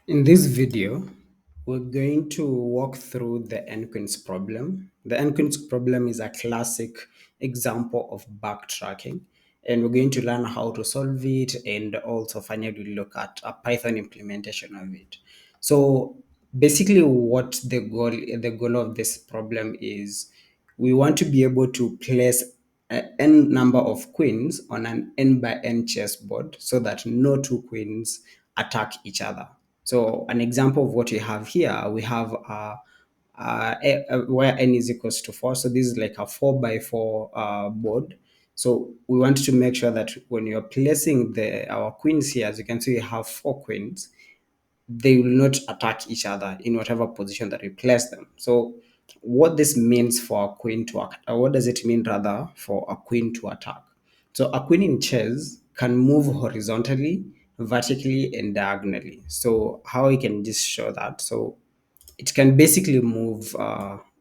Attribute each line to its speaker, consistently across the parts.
Speaker 1: In this video, we're going to walk through the n-queens problem. The n-queens problem is a classic example of backtracking, and we're going to learn how to solve it and also finally look at a Python implementation of it. So basically what the goal of this problem is, we want to be able to place n number of queens on an n by n chessboard so that no two queens attack each other. So an example of what we have here, we have where n is equals to 4. So this is like a 4 by 4 board. So we want to make sure that when you're placing our queens here, as you can see, we have 4 queens. They will not attack each other in whatever position that we place them. So what this means for a queen to what does it mean rather for a queen to attack? So a queen in chess can move horizontally, vertically, and diagonally. So how we can just show that? So it can basically move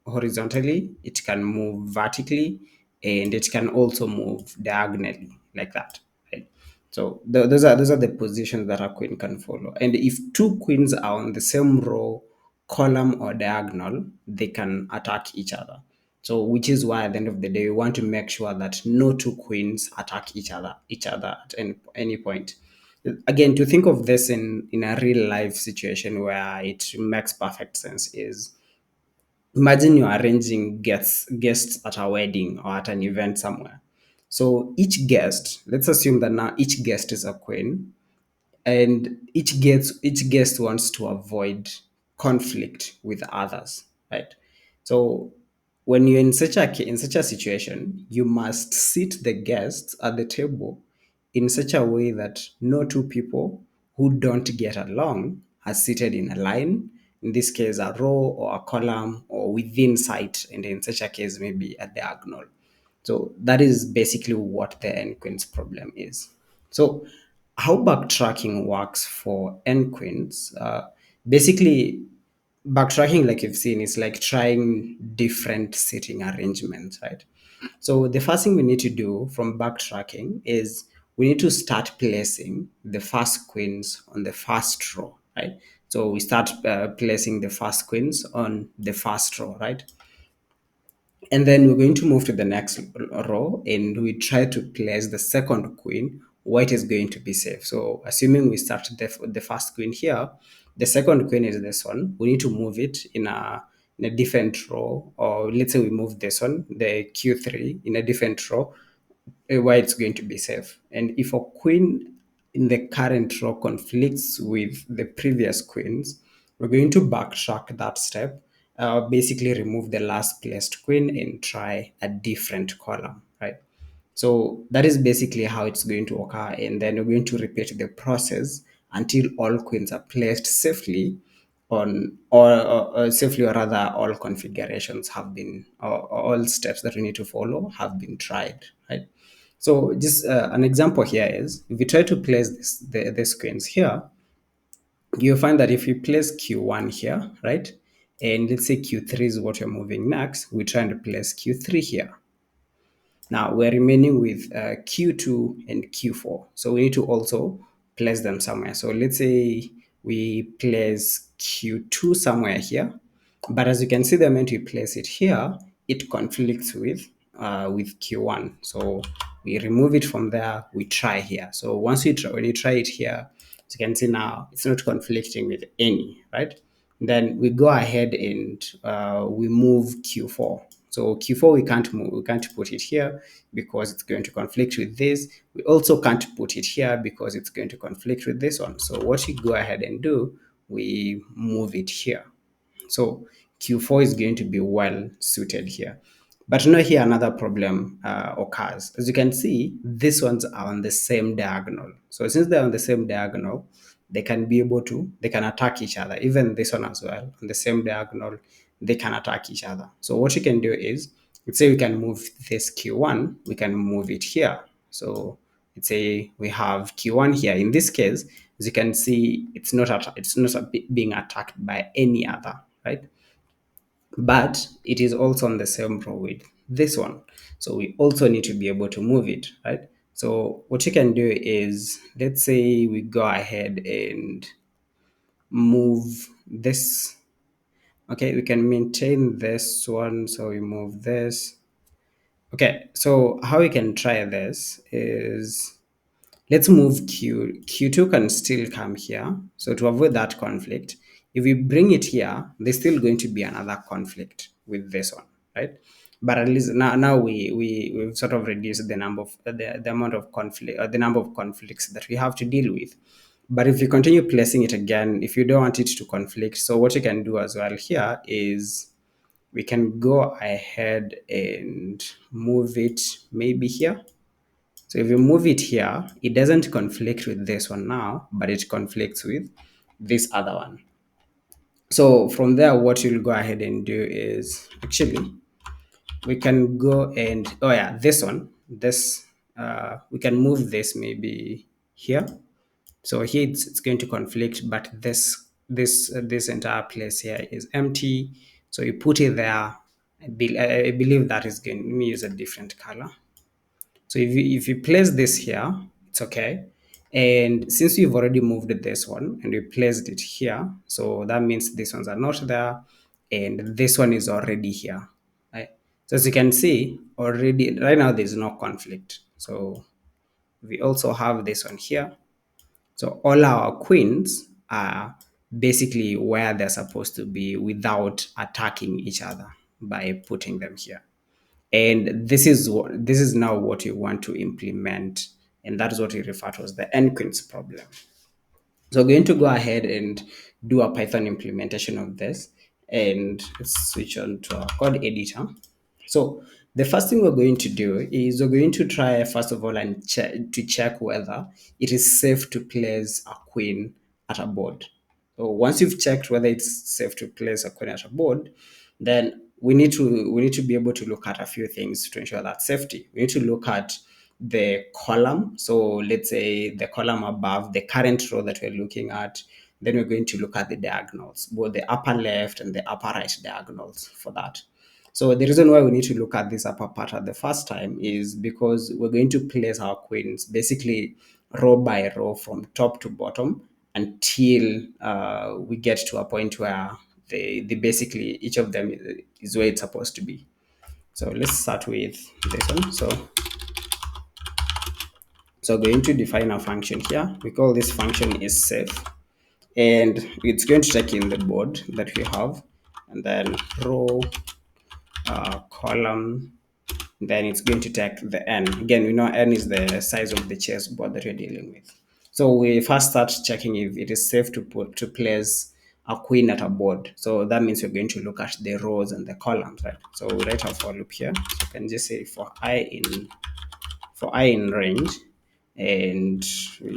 Speaker 1: horizontally, it can move vertically, and it can also move diagonally like that. Right? So those are the positions that a queen can follow. And if two queens are on the same row, column, or diagonal, they can attack each other. So which is why at the end of the day, we want to make sure that no two queens attack each other at any point. Again, to think of this in a real life situation where it makes perfect sense is, imagine you're arranging guests at a wedding or at an event somewhere. So each guest, let's assume that now each guest is a queen, and each guest wants to avoid conflict with others, right? So when you're in such a situation, you must sit the guests at the table in such a way that no two people who don't get along are seated in a line, in this case a row or a column or within sight, and in such a case maybe a diagonal. So that is basically what the n-queens problem is. So how backtracking works for n-queens, basically backtracking, like you've seen, is like trying different seating arrangements, right? So the first thing we need to do from backtracking is we need to start placing the first queens on the first row, right? So we start placing the first queens on the first row, right? And then we're going to move to the next row and we try to place the second queen where it is going to be safe. So assuming we start the first queen here, the second queen is this one. We need to move it in a different row, or let's say we move this one, the Q3, in a different row where it's going to be safe. And if a queen in the current row conflicts with the previous queens, we're going to backtrack that step, basically remove the last placed queen and try a different column, right? So that is basically how it's going to occur. And then we're going to repeat the process until all queens are placed safely on, or safely, or rather all configurations have been, or all steps that we need to follow have been tried, right? So just an example here is, if you try to place the queens here, you'll find that if you place Q1 here, right, and let's say Q3 is what you're moving next, we try and place Q3 here. Now we're remaining with Q2 and Q4. So we need to also place them somewhere. So let's say we place Q2 somewhere here. But as you can see, the moment we place it here, it conflicts with Q1. So we remove it from there, we try here. So when you try it here, as you can see now, it's not conflicting with any, right? Then we go ahead and we move Q4. So Q4 we can't move, we can't put it here because it's going to conflict with this. We also can't put it here because it's going to conflict with this one. So what we go ahead and do, we move it here. So Q4 is going to be well suited here. But now here another problem occurs. As you can see, these ones are on the same diagonal. So since they're on the same diagonal, they can attack each other. Even this one as well, on the same diagonal, they can attack each other. So what you can do is, let's say we can move this Q1, we can move it here. So let's say we have Q1 here. In this case, as you can see, it's not being attacked by any other, right? But it is also on the same row with this one. So we also need to be able to move it, right? So what you can do is, let's say we go ahead and move this. Okay, we can maintain this one, so we move this. Okay, so how we can try this is, let's move q2 can still come here, so to avoid that conflict, if we bring it here, there's still going to be another conflict with this one, right? But at least now we've sort of reduced the number of the amount of conflict, the number of conflicts that we have to deal with. But if you continue placing it again, if you don't want it to conflict, so what you can do as well here is we can go ahead and move it maybe here. So if you move it here, it doesn't conflict with this one now, but it conflicts with this other one. So from there, what you'll go ahead and do is, actually, we can go and, oh yeah, this one, this, we can move this maybe here. So here it's going to conflict, but this entire place here is empty. So you put it there. I believe that is going, let me use a different color. So if you place this here, it's okay. And since we've already moved this one and we placed it here, so that means these ones are not there and this one is already here, right? So as you can see, already right now there's no conflict. So we also have this one here. So all our queens are basically where they're supposed to be without attacking each other by putting them here. And this is now what you want to implement, and that is what we refer to as the n queens problem. So we're going to go ahead and do a Python implementation of this, and let's switch on to our code editor. So the first thing we're going to do is we're going to try first of all and check whether it is safe to place a queen at a board. So once you've checked whether it's safe to place a queen at a board, then we need to be able to look at a few things to ensure that safety. We need to look at the column. So let's say the column above the current row that we're looking at. Then we're going to look at the diagonals, both the upper left and the upper right diagonals for that. So the reason why we need to look at this upper part at the first time is because we're going to place our queens basically row by row from top to bottom until we get to a point where they basically each of them is where it's supposed to be. So let's start with this one. So going to define a function here. We call this function is safe, and it's going to check in the board that we have, and then row, column, then it's going to take the n. Again, we know n is the size of the chessboard that we're dealing with. So we first start checking if it is safe to place a queen at a board. So that means we're going to look at the rows and the columns, right? So we write a for loop here. So you can just say for I in range, and we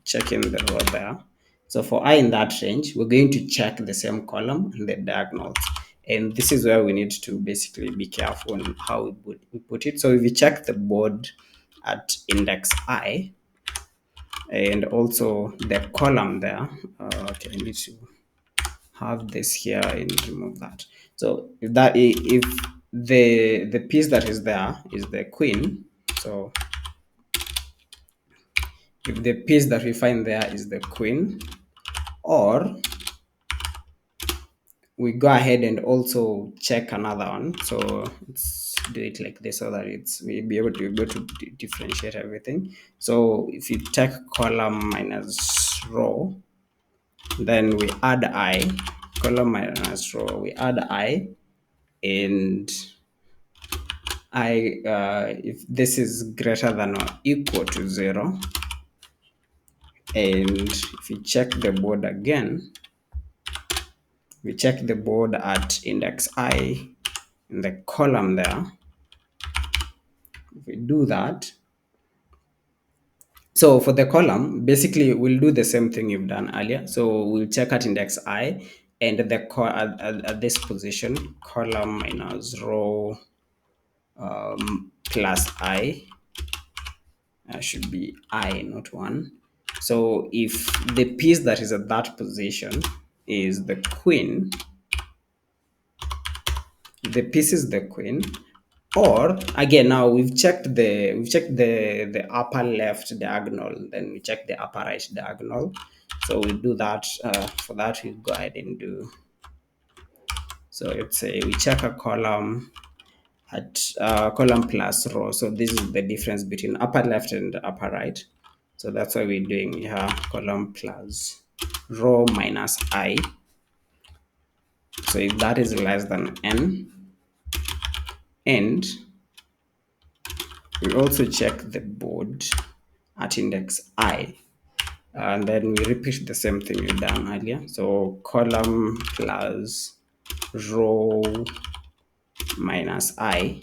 Speaker 1: check in the row there. So for I in that range, we're going to check the same column and the diagonals. And this is where we need to basically be careful on how we put it. So if we check the board at index I and also the column there, okay, I need to have this here and remove that. So if the piece that is there is the queen, so if the piece that we find there is the queen, or we go ahead and also check another one. So let's do it like this so that we'll be able to differentiate everything. So if you take column minus row, then we add I, column minus row, we add I, and I, if this is greater than or equal to 0, and if you check the board again, we check the board at index I in the column there. If we do that, so for the column, basically we'll do the same thing you've done earlier. So we'll check at index I and at this position, column minus row plus I, should be I, not 1. So if the piece that is at that position is the queen, the piece is the queen, or again, now we've checked the upper left diagonal, then we check the upper right diagonal. So we do that. For that, we go ahead and do. So let's say we check a column at column plus row. So this is the difference between upper left and upper right. So that's why we're doing here column plus row minus I. So if that is less than n, and we also check the board at index I, and then we repeat the same thing we done earlier. So column plus row minus I.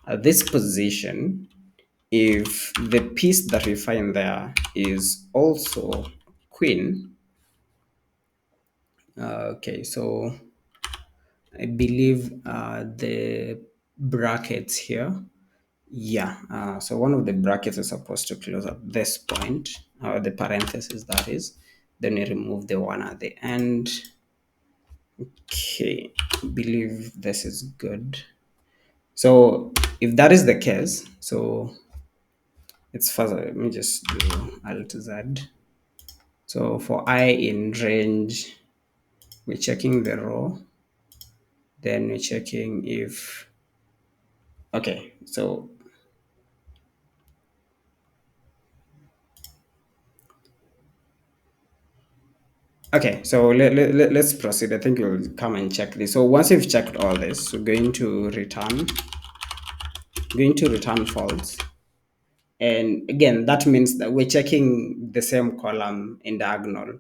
Speaker 1: At this position, if the piece that we find there is also queen, okay, so I believe the brackets here, yeah, so one of the brackets is supposed to close at this point, or the parenthesis that is, then we remove the one at the end. Okay, I believe this is good. So if that is the case, so it's further, let me just do Alt Z. So for I in range, we're checking the row, then we're checking if, okay, so okay, so let's proceed. I think we'll come and check this. So once you've checked all this, we're going to return false. And again, that means that we're checking the same column in diagonal.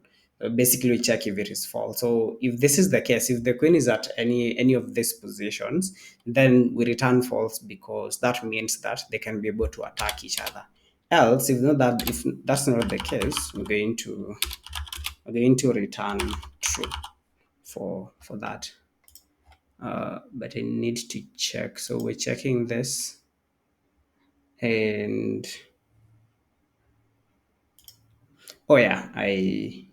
Speaker 1: Basically, we check if it is false. So if this is the case, if the queen is at any of these positions, then we return false because that means that they can be able to attack each other. Else, if that's not the case, we're going to return true for that. But I need to check. So we're checking this, and oh yeah, I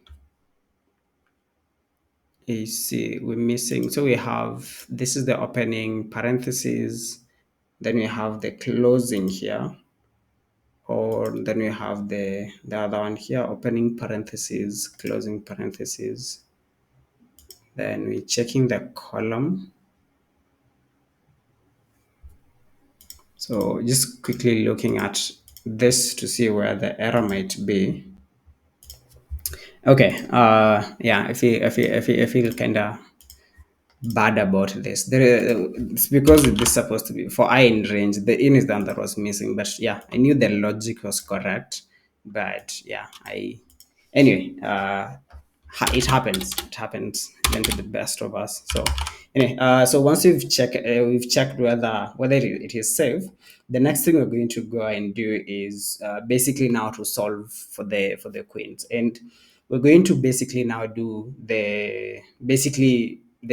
Speaker 1: see we're missing. So we have, this is the opening parentheses, then we have the closing here, or then we have the other one here, opening parentheses, closing parentheses. Then we're checking the column. So just quickly looking at this to see where the error might be. Okay, yeah, I feel kind of bad about this. It's because this is supposed to be for I in range. The in is the one that was missing, but yeah, I knew the logic was correct. But yeah, anyway, it happens. It happens even to the best of us. So anyway, so once we've checked whether it is safe. The next thing we're going to go and do is basically now to solve for the queens, and we're going to basically now do the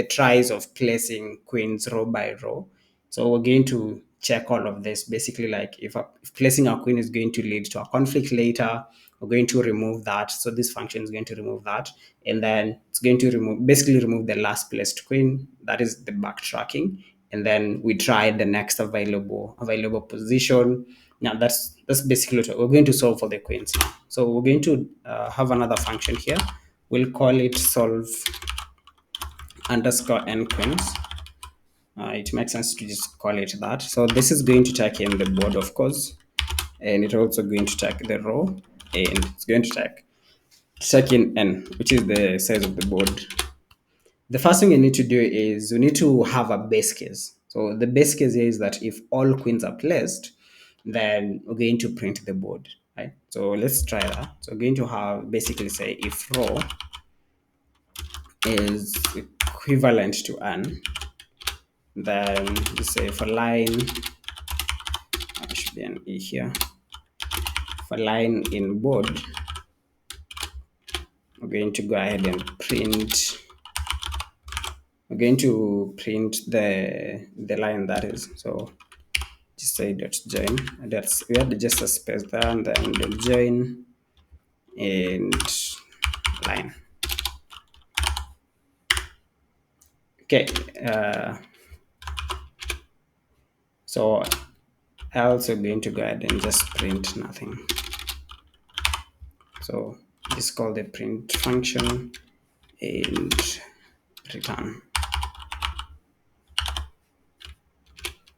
Speaker 1: tries of placing queens row by row. So we're going to check all of this. Basically, like if placing our queen is going to lead to a conflict later, we're going to remove that. So this function is going to remove that. And then it's going to remove the last placed queen. That is the backtracking. And then we try the next available position. Now that's basically what we're going to solve for the queens now. So we're going to have another function here. We'll call it solve underscore n queens. It makes sense to just call it that. So this is going to take in the board, of course, and it's also going to take the row, and it's going to take in n, which is the size of the board. The first thing we need to do is we need to have a base case. So the base case is that if all queens are placed, then we're going to print the board, right? So let's try that. So we're going to have basically say if row is equivalent to n, then we say for line, there should be an e here. For line in board, we're going to go ahead and print. We're going to print the line that is. So just say dot join. That's, we had just a space there, and then dot join and line. Okay. So I'm also going to go ahead and just print nothing. So just call the print function and return.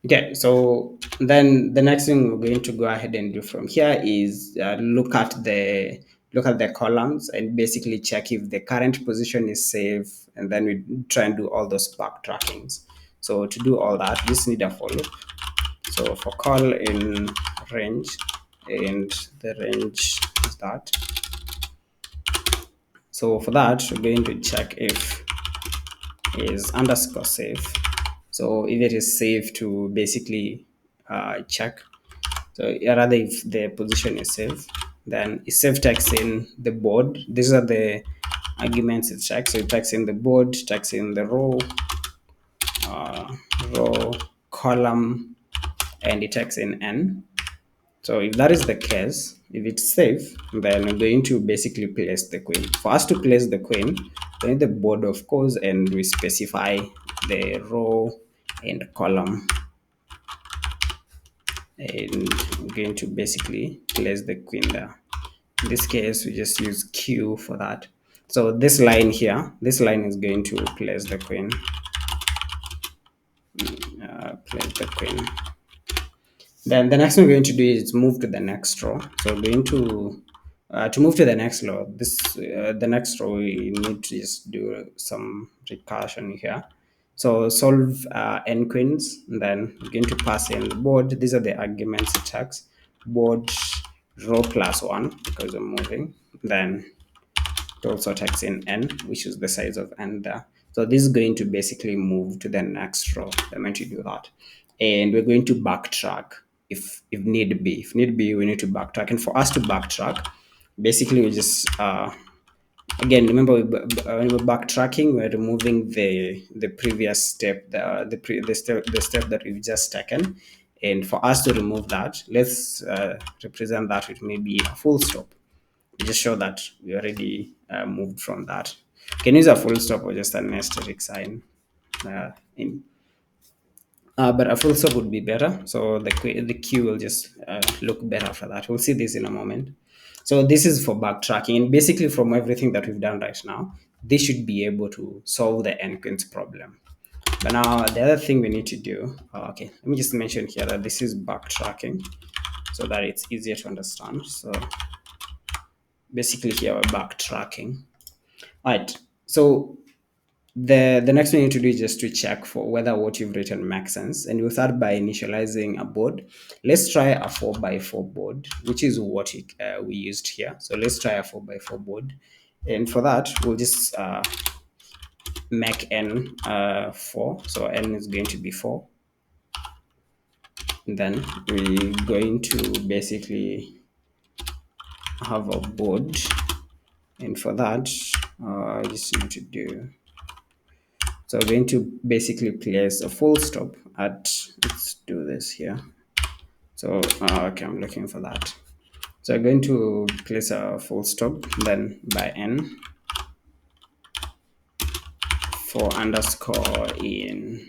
Speaker 1: Okay, so then the next thing we're going to go ahead and do from here is look at the columns and basically check if the current position is safe, and then we try and do all those backtrackings. So to do all that, just need a for loop. So for call in range, and the range is that. So for that, we're going to check if is underscore safe. So if it is safe to basically check. So rather if the position is safe, then it safe takes in the board. These are the arguments it checks. So it takes in the board, takes in the row, column, and it takes in n. So if that is the case, if it's safe, then I'm going to basically place the queen. For us to place the queen, we need the board, of course, and we specify the row and column. And I'm going to basically place the queen there. In this case, we just use Q for that. So this line here, this line is going to place the queen. Place the queen. Then the next thing we're going to do is move to the next row. So we're going to move to the next row. The next row we need to just do some recursion here. So solve n queens. Then we're going to pass in the board. These are the arguments it takes. Board row +1 because we're moving. Then it also takes in n, which is the size of n there. So this is going to basically move to the next row. I'm going to do that. And we're going to backtrack if need be. If need be, we need to backtrack. And for us to backtrack, basically we just again remember when we're backtracking, we're removing the previous step, the step that we've just taken. And for us to remove that, let's represent that with maybe a full stop. Just show that we already moved from that. You can use a full stop or just an asterisk sign. In But a full stop would be better. So the queue will just look better for that. We'll see this in a moment. So this is for backtracking, and basically from everything that we've done right now, this should be able to solve the n queens problem. But now the other thing we need to do, okay, let me just mention here that this is backtracking so that it's easier to understand. So basically here we're backtracking. All right. So the next thing you need to do is just to check for whether what you've written makes sense. And we'll start by initializing a board. Let's try a 4x4 board, which is what we used here. So let's try a 4x4 board. And for that, we'll just make n 4. So n is going to be 4. And then we're going to basically have a board. And for that, I just need to do. So we're going to basically place a full stop at, let's do this here. So, okay, I'm looking for that. So I'm going to place a full stop, then by n for underscore in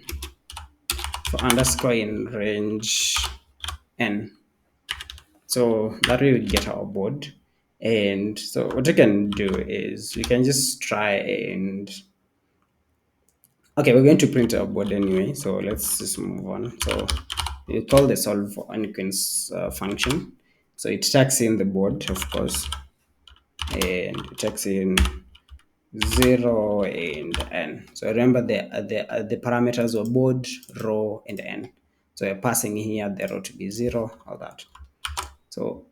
Speaker 1: range n. So that way we get our board. And so what you can do is you can just try and okay, we're going to print our board anyway, so let's just move on. So you call the solve for unquins function. So it takes in the board, of course, and it takes in 0 and n. So remember the parameters were board, row, and n. So you're passing here the row to be 0, all that. So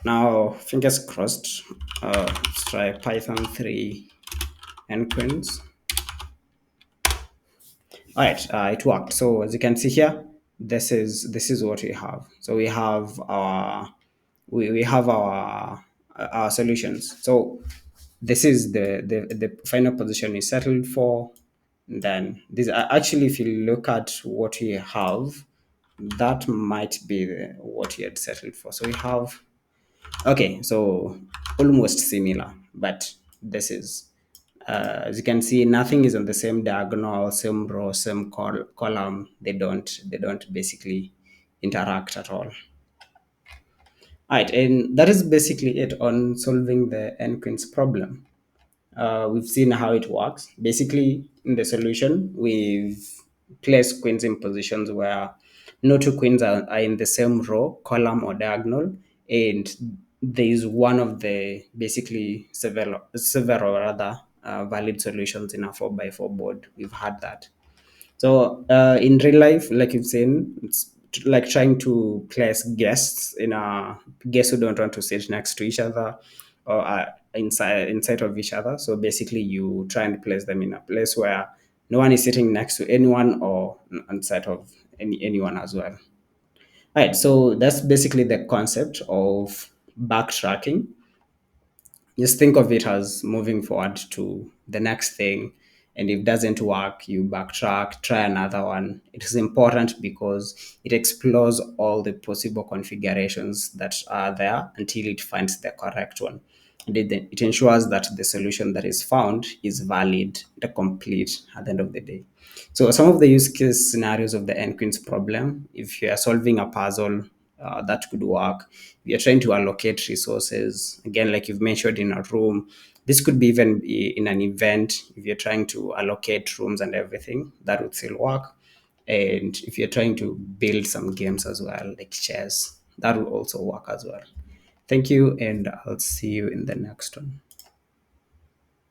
Speaker 1: now, fingers crossed, let's try Python 3 unquins. All right, it worked. So as you can see here, this is what we have. So we have we have our solutions. So this is the final position we settled for. Then this actually, if you look at what we have, that might be what we had settled for. So we have okay, so almost similar, but this is as you can see, nothing is on the same diagonal, same row, same column. They don't basically interact at all. Right, and that is basically it on solving the n queens problem. We've seen how it works. Basically, in the solution, we've placed queens in positions where no two queens are in the same row, column, or diagonal, and there is one of the basically several other valid solutions in a 4 by 4 board. We've had that. So in real life, like you've seen, it's like trying to place guests in a guests who don't want to sit next to each other or inside of each other. So basically, you try and place them in a place where no one is sitting next to anyone or inside of anyone as well. Right. So that's basically the concept of backtracking. Just think of it as moving forward to the next thing, and if it doesn't work, you backtrack, try another one. It is important because it explores all the possible configurations that are there until it finds the correct one, and it ensures that the solution that is found is valid and complete at the end of the day. So some of the use case scenarios of the n queens problem: if you are solving a puzzle, that could work. We are trying to allocate resources, again, like you've mentioned, in a room. This could be even be in an event. If you're trying to allocate rooms and everything, that would still work. And if you're trying to build some games as well, like chess, that will also work as well. Thank you, and I'll see you in the next one.